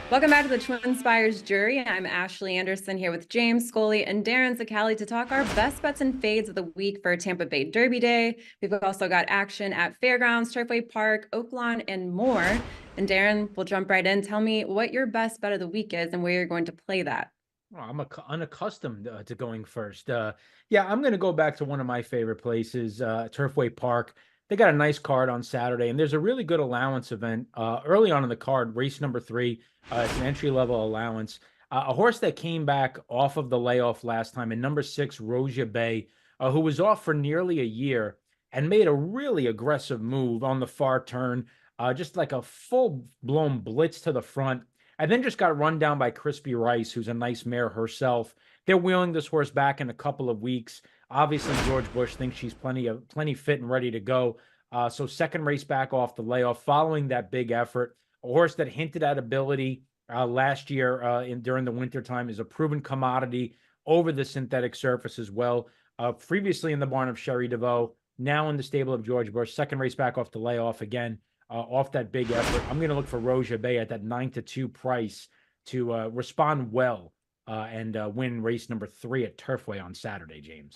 Welcome back to the TwinSpires Jury. I'm Ashley Anderson here with James, Scully, and Darin Zoccali to talk our best bets and fades of the week for Tampa Bay Derby Day. We've also got action at Fairgrounds, Turfway Park, Oaklawn, and more. And Darin, we'll jump right in. Tell me what your best bet of the week is and where you're going to play that. Well, I'm unaccustomed to going first. Yeah, I'm going to go back to one of my favorite places, Turfway Park. They got a nice card on Saturday, and there's a really good allowance event early on in the card, race number 3. It's an entry-level allowance. A horse that came back off of the layoff last time, and number 6, Rosia Bay, who was off for nearly a year and made a really aggressive move on the far turn, just like a full-blown blitz to the front. I then just got run down by Crispy Rice, who's a nice mare herself. They're wheeling this horse back in a couple of weeks. Obviously, George Bush thinks she's plenty fit and ready to go. So second race back off the layoff following that big effort. A horse that hinted at ability last year during the wintertime is a proven commodity over the synthetic surface as well. Previously in the barn of Sherry DeVoe, now in the stable of George Bush. Second race back off the layoff again. Off that big effort. I'm going to look for Rosia Bay at that 9-2 price to respond well and win race number 3 at Turfway on Saturday, James.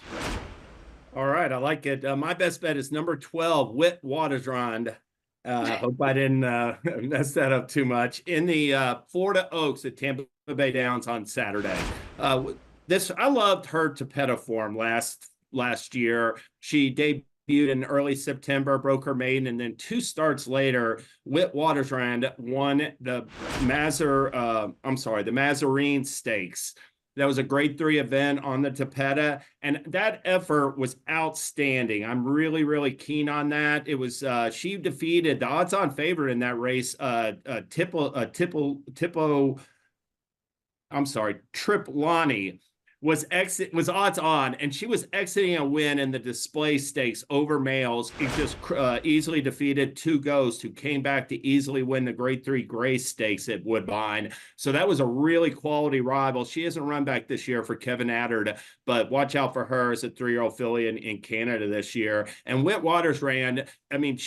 All right, I like it. My best bet is number 12, Witwatersrand. Hope I didn't mess that up too much. In the Florida Oaks at Tampa Bay Downs on Saturday. I loved her Tapeta form last year. She debuted in early September, broke her maiden, and then 2 starts later, Witwatersrand won the Mazarine Stakes. That was a grade 3 event on the Tapeta, and that effort was outstanding. I'm really, really keen on that. It was she defeated the odds-on favorite in that race, Triplani. Was odds on, and she was exiting a win in the display stakes over males. He just easily defeated 2 ghosts who came back to easily win the grade 3 Grace Stakes at Woodbine. So that was a really quality rival. She hasn't run back this year for Kevin Adard, but watch out for her as a 3-year-old filly in Canada this year. And Witwatersrand, I mean,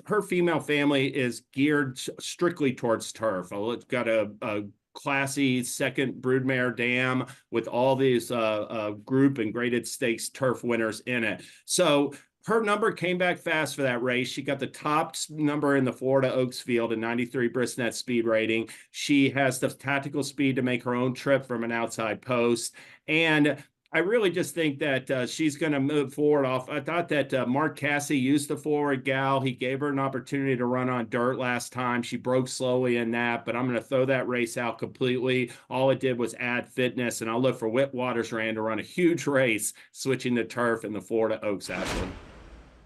her female family is geared strictly towards turf. It's got a classy second broodmare dam with all these group and graded stakes turf winners in it. So her number came back fast for that race. She got the top number in the Florida Oaks field, a 93 Brisnet speed rating. She has the tactical speed to make her own trip from an outside post. And I really just think that she's going to move forward off. I thought that Mark Casse used the forward gal. He gave her an opportunity to run on dirt last time. She broke slowly in that, but I'm going to throw that race out completely. All it did was add fitness, and I'll look for Witwatersrand to run a huge race, switching to turf in the Florida Oaks, Ashley.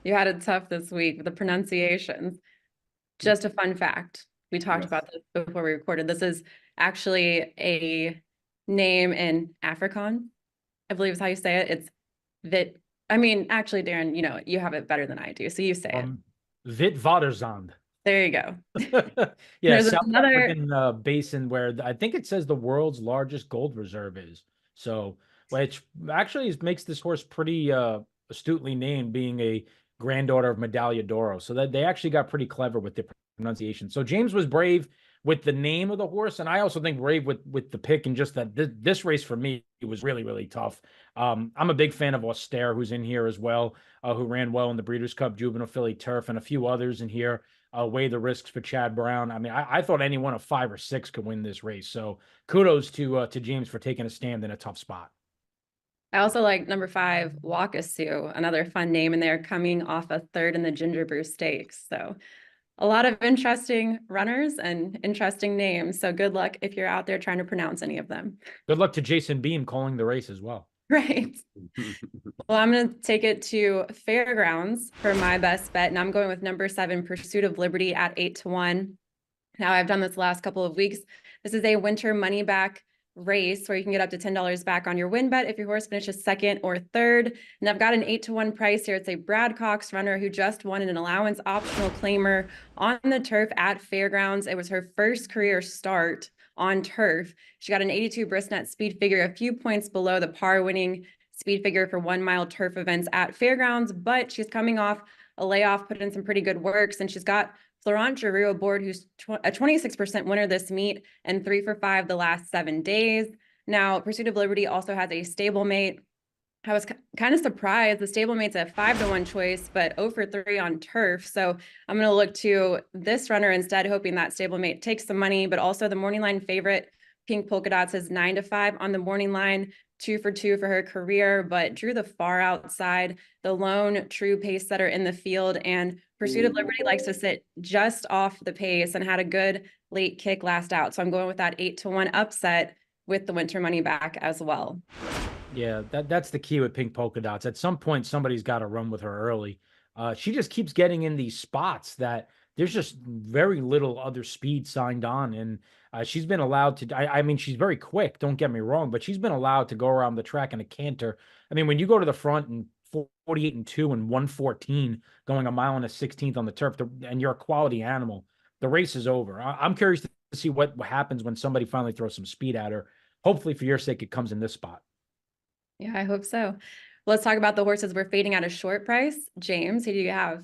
You had it tough this week with the pronunciations. Just a fun fact. We talked about this before we recorded. This is actually a name in Afrikaans, I believe is how you say it. It's actually, Darin, you have it better than I do, so you say it. Witwatersrand. There you go. Yeah, South African basin where I think it says the world's largest gold reserve is. So, which actually makes this horse pretty astutely named, being a granddaughter of Medaglia d'Oro. So that they actually got pretty clever with the pronunciation. So James was brave with the name of the horse, and I also think brave with the pick, and just that this race for me, it was really, really tough. I'm a big fan of Austere, who's in here as well, who ran well in the Breeders' Cup Juvenile Filly Turf, and a few others in here. Weigh the risks for Chad Brown. I mean, I thought any one of 5 or 6 could win this race. So kudos to James for taking a stand in a tough spot. I also like number 5, Wakasu, another fun name in there, coming off a 3rd in the Ginger Brew Stakes. So a lot of interesting runners and interesting names. So good luck if you're out there trying to pronounce any of them. Good luck to Jason Beam calling the race as well. Right. Well, I'm going to take it to Fairgrounds for my best bet, and I'm going with number 7, Pursuit of Liberty at 8-1. Now, I've done this the last couple of weeks. This is a winter money back race where you can get up to $10 back on your win bet if your horse finishes 2nd or 3rd. And I've got an 8-1 price here. It's a Brad Cox runner who just won an allowance optional claimer on the turf at Fairgrounds. It was her first career start on turf. She got an 82 Brisnet speed figure, a few points below the par winning speed figure for 1 mile turf events at Fairgrounds, but she's coming off a layoff, put in some pretty good works, and she's got Florent Giroux aboard, who's a 26% winner this meet and 3 for 5 the last 7 days. Now, Pursuit of Liberty also has a stablemate. I was kind of surprised. The stablemate's a 5-1 choice, but 0 for 3 on turf. So I'm going to look to this runner instead, hoping that stablemate takes some money, but also the morning line favorite, Pink Polka Dots, is 9 to 5 on the morning line, 2 for 2 for her career, but drew the far outside, the lone true pace setter in the field. And Pursuit of Liberty likes to sit just off the pace and had a good late kick last out. So I'm going with that 8-1 upset with the winter money back as well. Yeah, that's the key with Pink Polka Dots. At some point, somebody's got to run with her early. She just keeps getting in these spots that there's just very little other speed signed on. And she's been allowed to, I mean, she's very quick, don't get me wrong, but she's been allowed to go around the track in a canter. I mean, when you go to the front and 48-2 and 114 going a mile and a 16th on the turf, and you're a quality animal, the race is over. I'm curious to see what happens when somebody finally throws some speed at her. Hopefully, for your sake, it comes in this spot. Yeah, I hope so. Let's talk about the horses we're fading at a short price. James, who do you have?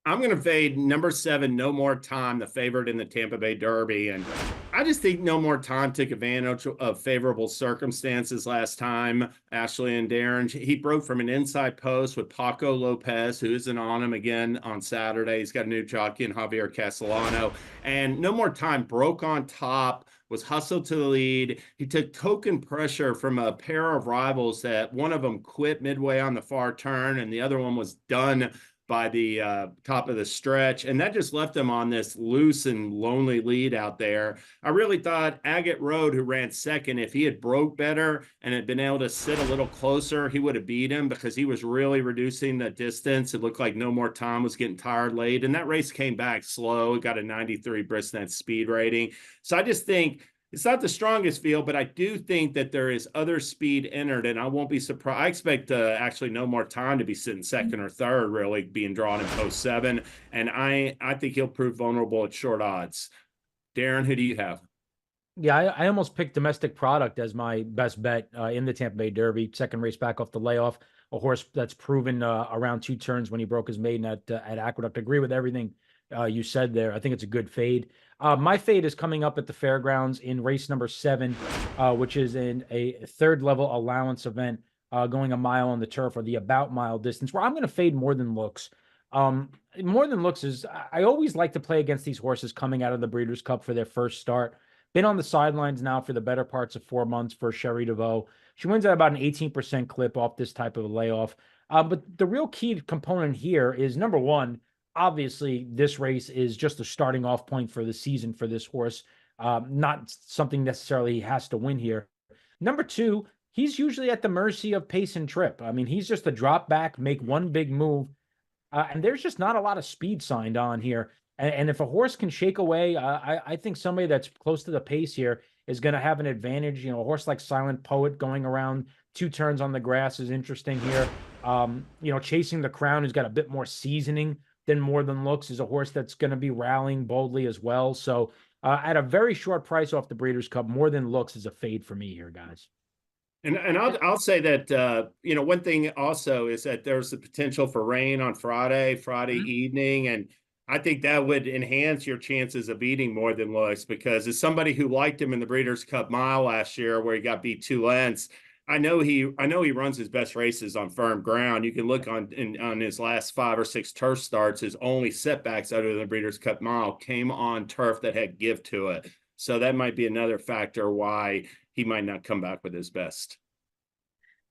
I'm going to fade number 7, No More Time, the favorite in the Tampa Bay Derby. And I just think No More Time took advantage of favorable circumstances last time. Ashley and Darin, he broke from an inside post with Paco Lopez, who isn't on him again on Saturday. He's got a new jockey in Javier Castellano. And No More Time broke on top, was hustled to the lead. He took token pressure from a pair of rivals that one of them quit midway on the far turn and the other one was done by the top of the stretch. And that just left him on this loose and lonely lead out there. I really thought Agate Road, who ran second, if he had broke better and had been able to sit a little closer, he would have beat him because he was really reducing the distance. It looked like No More Time was getting tired late. And that race came back slow. It got a 93 Brisnet speed rating. So I just think it's not the strongest field, but I do think that there is other speed entered, and I won't be surprised. I expect actually No More Time to be sitting second or third, really being drawn in post 7, and I think he'll prove vulnerable at short odds. Darin, who do you have? Yeah, I almost picked Domestic Product as my best bet in the Tampa Bay Derby. Second race back off the layoff, a horse that's proven around 2 turns when he broke his maiden at Aqueduct. Agree with everything you said there. I think it's a good fade. My fade is coming up at the fairgrounds in race number 7, which is in a 3rd level allowance event going a mile on the turf, or the about mile distance, where I'm going to fade More Than Looks. More Than Looks is, I always like to play against these horses coming out of the Breeders' Cup for their first start. Been on the sidelines now for the better parts of 4 months for Sherry DeVoe. She wins at about an 18% clip off this type of a layoff. But the real key component here is, number one, obviously this race is just a starting off point for the season for this horse. Not something necessarily he has to win here. Number two, he's usually at the mercy of pace and trip. I mean, he's just a drop back, make one big move. And there's just not a lot of speed signed on here. And if a horse can shake away, I think somebody that's close to the pace here is going to have an advantage. You know, a horse like Silent Poet going around 2 turns on the grass is interesting here. You know, Chasing the Crown has got a bit more seasoning than More Than Looks, is a horse that's going to be rallying boldly as well. So at a very short price off the Breeders' Cup, More Than Looks is a fade for me here, guys. And I'll say that you know, one thing also is that there's the potential for rain on Friday evening, and I think that would enhance your chances of beating More Than Looks, because as somebody who liked him in the Breeders' Cup Mile last year where he got beat 2 lengths, I know he runs his best races on firm ground. You can look on his last 5 or 6 turf starts, his only setbacks other than the Breeders' Cup Mile came on turf that had give to it. So that might be another factor why he might not come back with his best.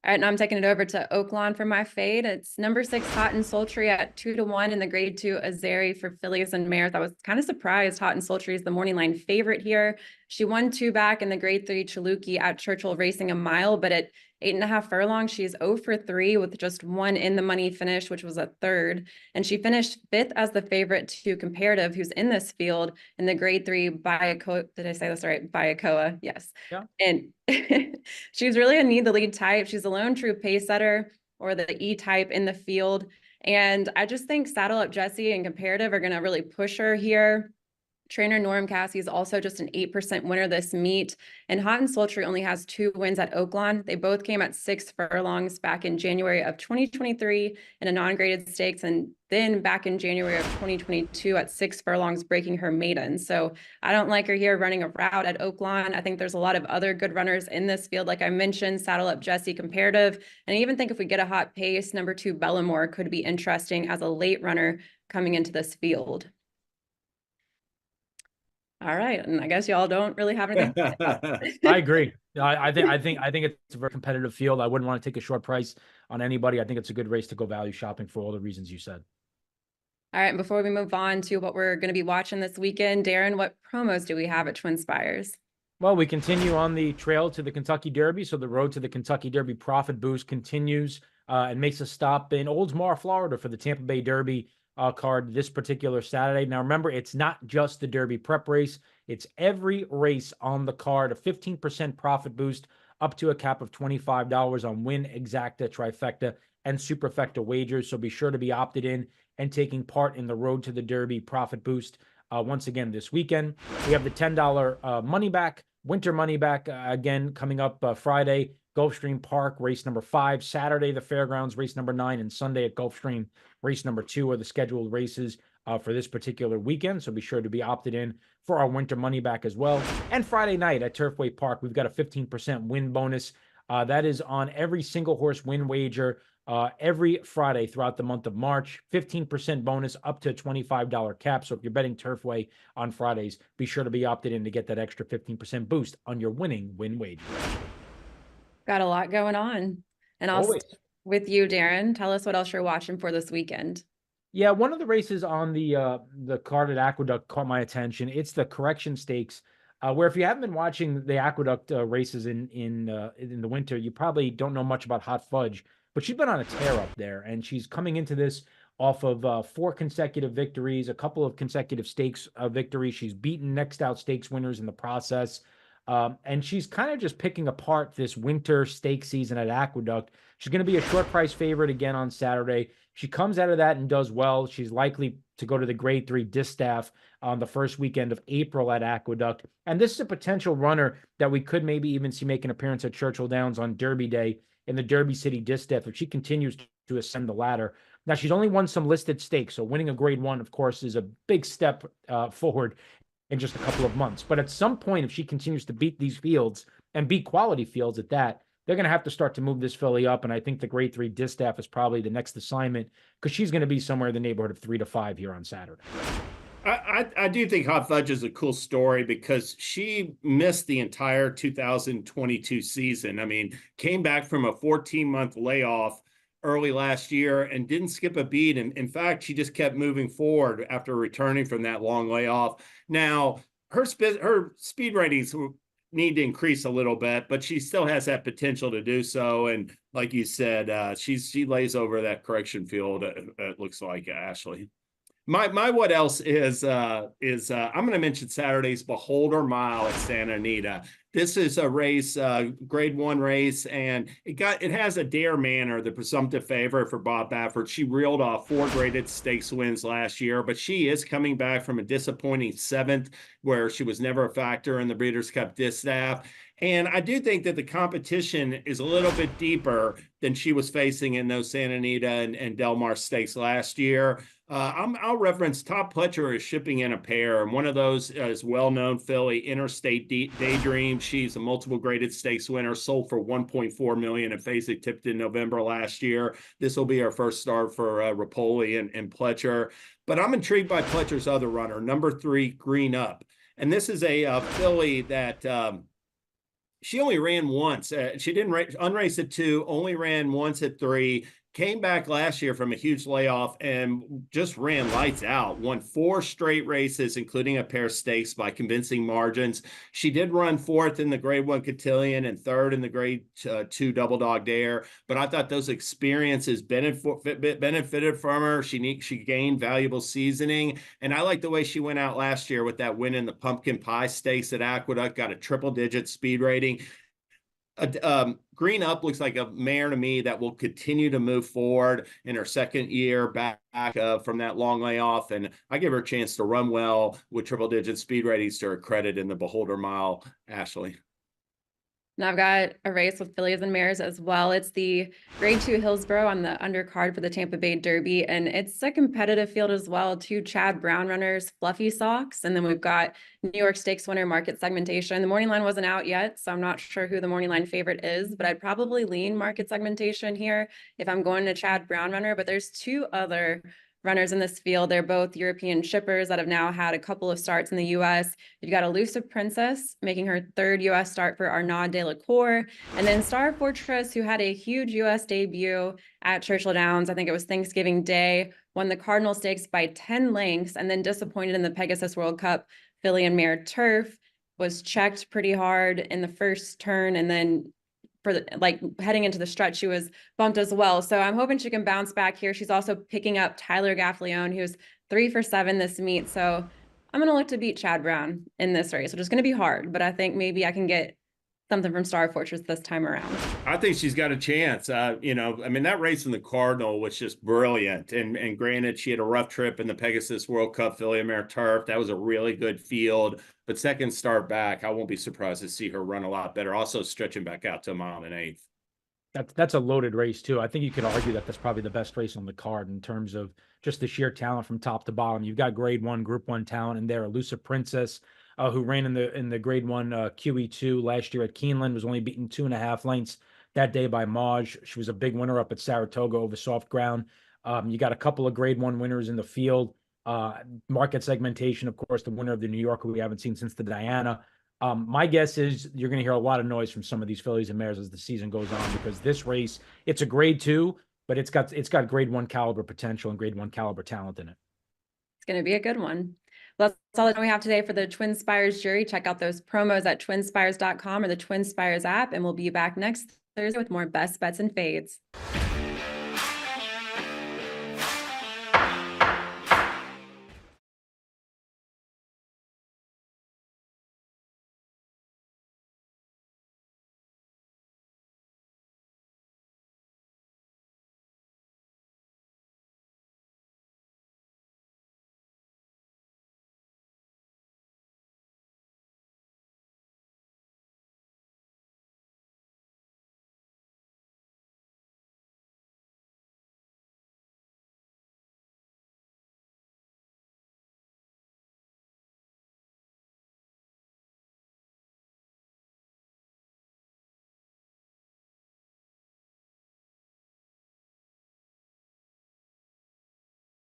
All right, now I'm taking it over to Oaklawn for my fade. It's number 6, Hot and Sultry at 2-1 in the grade 2 Azeri for fillies and mares. I was kind of surprised Hot and Sultry is the morning line favorite here. She won 2 back in the grade 3 Chaluki at Churchill Racing a mile, but at 8.5 furlongs, she's 0 for 3 with just 1 in the money finish, which was a 3rd. And she finished 5th as the favorite to Comparative, who's in this field in the grade 3 Bayakoa. Did I say this right? Bayakoa, yes. Yeah. And she's really a need the lead type. She's a lone true pace setter, or the E type in the field. And I just think Saddle Up Jesse and Comparative are going to really push her here. Trainer Norm Cassie is also just an 8% winner this meet. And Hot and Sultry only has 2 wins at Oaklawn. They both came at 6 furlongs back in January of 2023 in a non-graded stakes, and then back in January of 2022 at 6 furlongs, breaking her maiden. So I don't like her here running a route at Oaklawn. I think there's a lot of other good runners in this field. Like I mentioned, Saddle Up Jessie comparative. And I even think if we get a hot pace, number 2 Bellamore could be interesting as a late runner coming into this field. All right, and I guess y'all don't really have anything. I agree. I think it's a very competitive field. I wouldn't want to take a short price on anybody. I think it's a good race to go value shopping for all the reasons you said. All right, before we move on to what we're going to be watching this weekend, Darin, what promos do we have at TwinSpires? Well, we continue on the trail to the Kentucky Derby. So the road to the Kentucky Derby profit boost continues and makes a stop in Oldsmar, Florida for the Tampa Bay Derby card this particular Saturday. Now, remember, it's not just the Derby prep race. It's every race on the card, a 15% profit boost up to a cap of $25 on win, exacta, trifecta, and superfecta wagers. So be sure to be opted in and taking part in the road to the Derby profit boost. Once again, this weekend, we have the $10 money back, winter money back again coming up Friday, Gulfstream Park, race number 5, Saturday, the Fairgrounds, race number 9, and Sunday at Gulfstream, race number 2 are the scheduled races for this particular weekend. So be sure to be opted in for our winter money back as well. And Friday night at Turfway Park, we've got a 15% win bonus. That is on every single horse win wager every Friday throughout the month of March. 15% bonus up to a $25 cap. So if you're betting Turfway on Fridays, be sure to be opted in to get that extra 15% boost on your winning win wager. Got a lot going on. And I'll stick with you, Darin. Tell us what else you're watching for this weekend. Yeah, one of the races on the card at Aqueduct caught my attention. It's the Correction Stakes, where if you haven't been watching the Aqueduct races in the winter, you probably don't know much about Hot Fudge. But she's been on a tear up there, and she's coming into this off of 4 consecutive victories, a couple of consecutive stakes victories. She's beaten next out stakes winners in the process. And she's kind of just picking apart this winter stake season at Aqueduct. She's going to be a short price favorite again on Saturday. She comes out of that and does well. She's likely to go to the Grade 3 Distaff on the first weekend of April at Aqueduct. And this is a potential runner that we could maybe even see make an appearance at Churchill Downs on Derby Day in the Derby City Distaff if she continues to ascend the ladder. Now, she's only won some listed stakes, so winning a Grade 1, of course, is a big step forward in just a couple of months. But at some point, if she continues to beat these fields and beat quality fields at that, they're going to have to start to move this filly up. And I think the Grade 3 Distaff is probably the next assignment because she's going to be somewhere in the neighborhood of 3 to 5 here on Saturday. I do think Hot Fudge is a cool story because she missed the entire 2022 season. I mean, came back from a 14-month layoff early last year and didn't skip a beat. And in fact, she just kept moving forward after returning from that long layoff. Now, her speed ratings need to increase a little bit, but she still has that potential to do so. And like you said, she lays over that correction field. It looks like, Ashley. My what else is I'm going to mention Saturday's Beholder Mile at Santa Anita. This is a race, Grade 1 race, and it has a Dare Manor, the presumptive favorite for Bob Baffert. She reeled off 4 graded stakes wins last year, but she is coming back from a disappointing 7th, where she was never a factor in the Breeders' Cup Distaff. And I do think that the competition is a little bit deeper than she was facing in those Santa Anita and Del Mar stakes last year. I'll reference Top Pletcher is shipping in a pair, and one of those is well-known filly, Interstate Daydream. She's a multiple graded stakes winner, sold for $1.4 million at Fasig, tipped in November last year. This will be her first start for Rapoli and Pletcher. But I'm intrigued by Pletcher's other runner, number 3, Green Up. And this is a filly that she only ran once. She didn't unrace at 2, only ran once at 3. Came back last year from a huge layoff and just ran lights out. Won 4 straight races, including a pair of stakes by convincing margins. She did run 4th in the Grade 1 Cotillion and 3rd in the Grade 2 Double Dog Dare. But I thought those experiences benefited from her. She gained valuable seasoning. And I like the way she went out last year with that win in the Pumpkin Pie Stakes at Aqueduct. Got a triple-digit speed rating. Green Up looks like a mare to me that will continue to move forward in her second year back from that long layoff. And I give her a chance to run well with triple digit speed ratings to her credit in the Beholder Mile, Ashley. And I've got a race with fillies and mares as well. It's the Grade 2 Hillsborough on the undercard for the Tampa Bay Derby. And it's a competitive field as well. 2 Chad Brown runners, Fluffy Socks. And then we've got New York Stakes winner Market Segmentation. The morning line wasn't out yet, so I'm not sure who the morning line favorite is, but I'd probably lean Market Segmentation here if I'm going to Chad Brown runner. But there's 2 other runners in this field. They're both European shippers that have now had a couple of starts in the U.S. You've got Elusive Princess making her 3rd U.S. start for Arnaud de la Cour, and then Star Fortress, who had a huge U.S. debut at Churchill Downs. I think it was Thanksgiving Day, won the Cardinal Stakes by 10 lengths, and then disappointed in the Pegasus World Cup filly and mare turf, was checked pretty hard in the first turn, and then for heading into the stretch, she was bumped as well. So I'm hoping she can bounce back here. She's also picking up Tyler Gaffleone, who's 3 for 7 this meet. So I'm going to look to beat Chad Brown in this race, which is going to be hard, but I think maybe I can get something from Star Fortress this time around. I think she's got a chance. You know, I mean, that race in the Cardinal was just brilliant. And granted, she had a rough trip in the Pegasus World Cup filly and mare turf. That was a really good field. But second start back, I won't be surprised to see her run a lot better. Also stretching back out to a mile and 1/8. That's a loaded race too. I think you could argue that that's probably the best race on the card in terms of just the sheer talent from top to bottom. You've got Grade 1, Group 1 talent in there. Elusive Princess, who ran in the Grade 1 QE2 last year at Keeneland, was only beaten 2.5 lengths that day by Maj. She was a big winner up at Saratoga over soft ground. You got a couple of Grade 1 winners in the field. Market Segmentation, of course, the winner of the New York, who we haven't seen since the Diana. My guess is you're going to hear a lot of noise from some of these fillies and mares as the season goes on, because this race, it's a Grade 2, but it's got Grade 1 caliber potential and Grade 1 caliber talent in it. It's going to be a good one. Well, that's all that we have today for the TwinSpires Jury. Check out those promos at twinspires.com or the TwinSpires app, and we'll be back next Thursday with more best bets and fades.